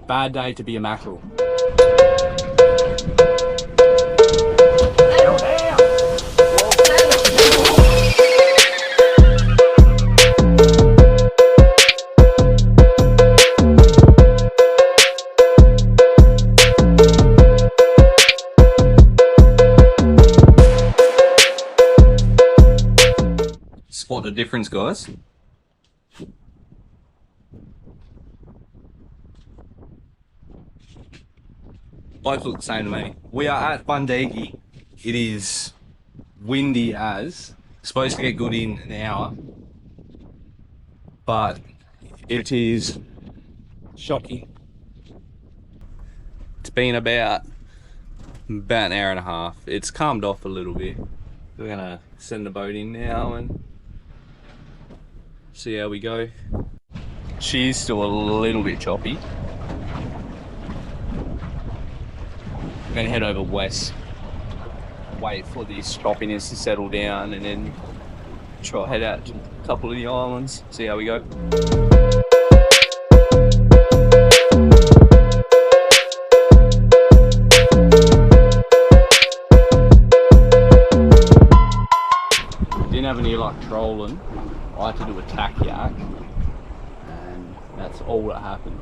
Bad day to be a mackerel. Spot the difference, guys. Both look the same to me. We are at Bundegi. It is windy as. Supposed to get good in an hour. But it is shocking. It's been about an hour and a half. It's calmed off a little bit. We're gonna send the boat in now and see how we go. She's still a little bit choppy. I'm gonna head over west, wait for this choppiness to settle down, and then try head out to a couple of the islands, see how we go. Didn't have any luck trolling. I had to do a tack yak, and that's all that happened.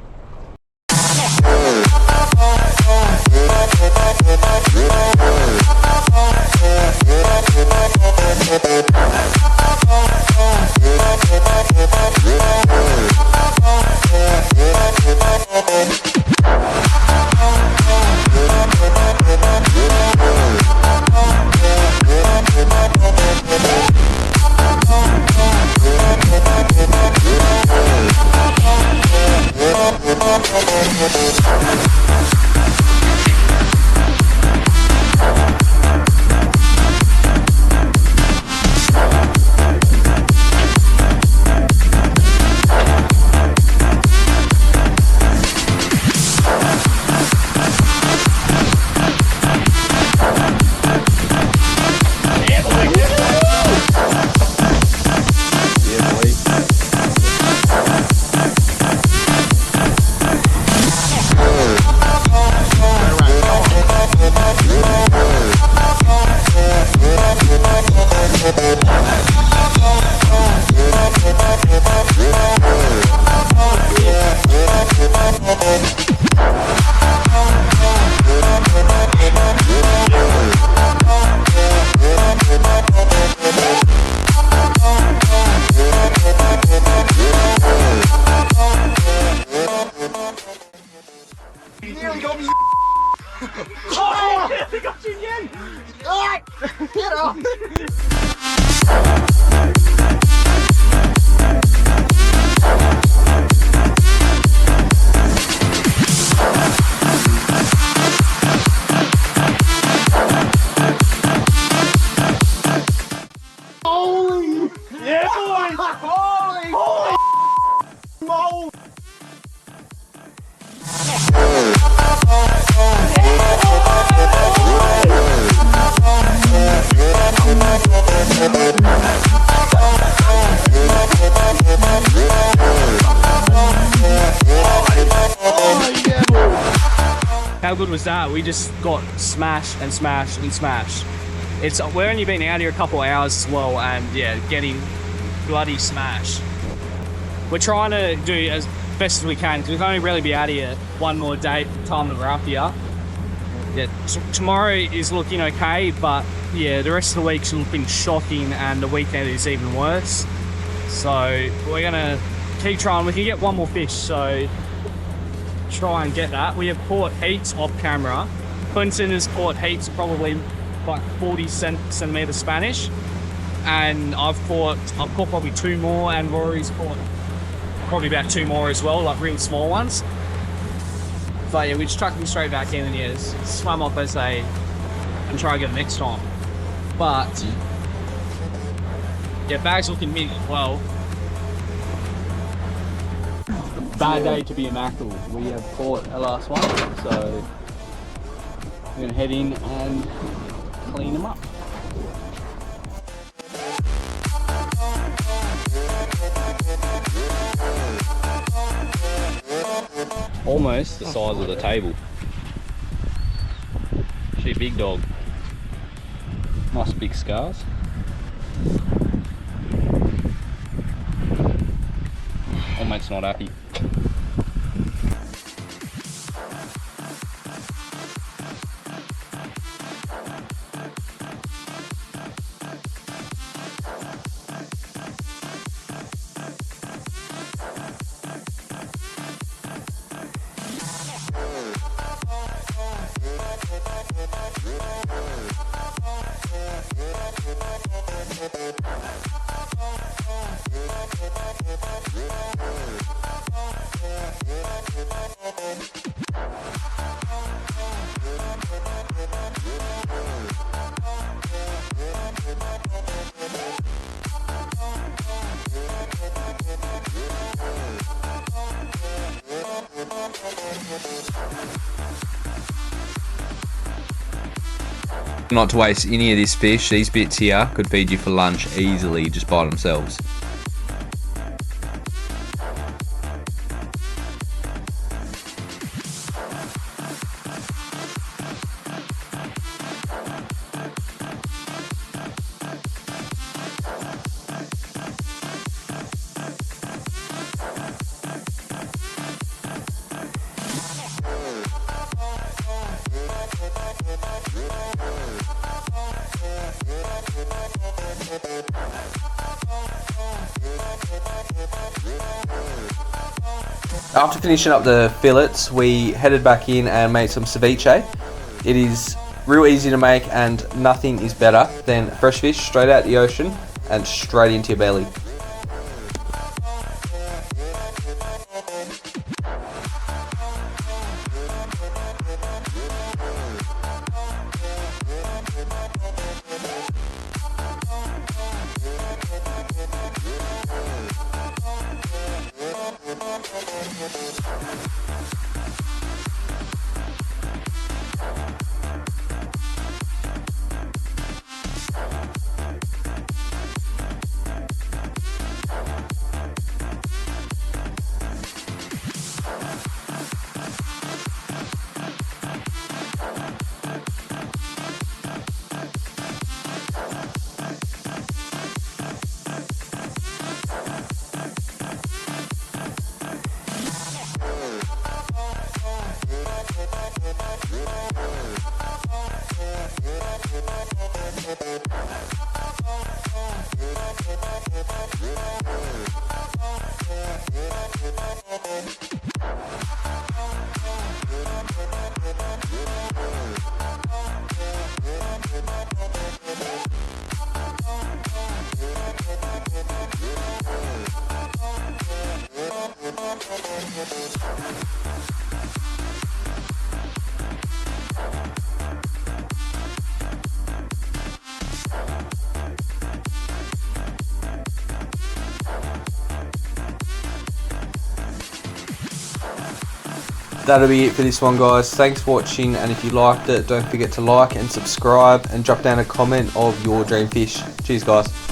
How good was that? We just got smashed and smashed and smashed. We're only been out here a couple of hours as well, and yeah, getting bloody smashed. We're trying to do as best as we can because we can only really be out here one more day for the time that we're up here. Yeah, tomorrow is looking okay, but yeah, the rest of the week's looking shocking, and the weekend is even worse. So we're gonna keep trying. We can get one more fish, so try and get that. We have caught heaps off camera. Quinton has caught heaps, probably like 40 centimeter Spanish, and I've caught probably 2 more, and Rory's caught probably about 2 more as well, like really small ones. But yeah, we just chucked them straight back in, and yeah, swam off as they and try again next time. But yeah, bag's looking mint as well. Bad day to be a mackerel. We have caught our last one, so we're gonna head in and clean them up. almost the size of the table. She a big dog. Nice big scars. Old mate's not happy. Not to waste any of this fish, these bits here could feed you for lunch easily just by themselves. After finishing up the fillets, we headed back in and made some ceviche. It is real easy to make and nothing is better than fresh fish straight out the ocean and straight into your belly. That'll be it for this one, guys. Thanks for watching, and if you liked it, don't forget to like and subscribe and drop down a comment of your dream fish. Cheers, guys.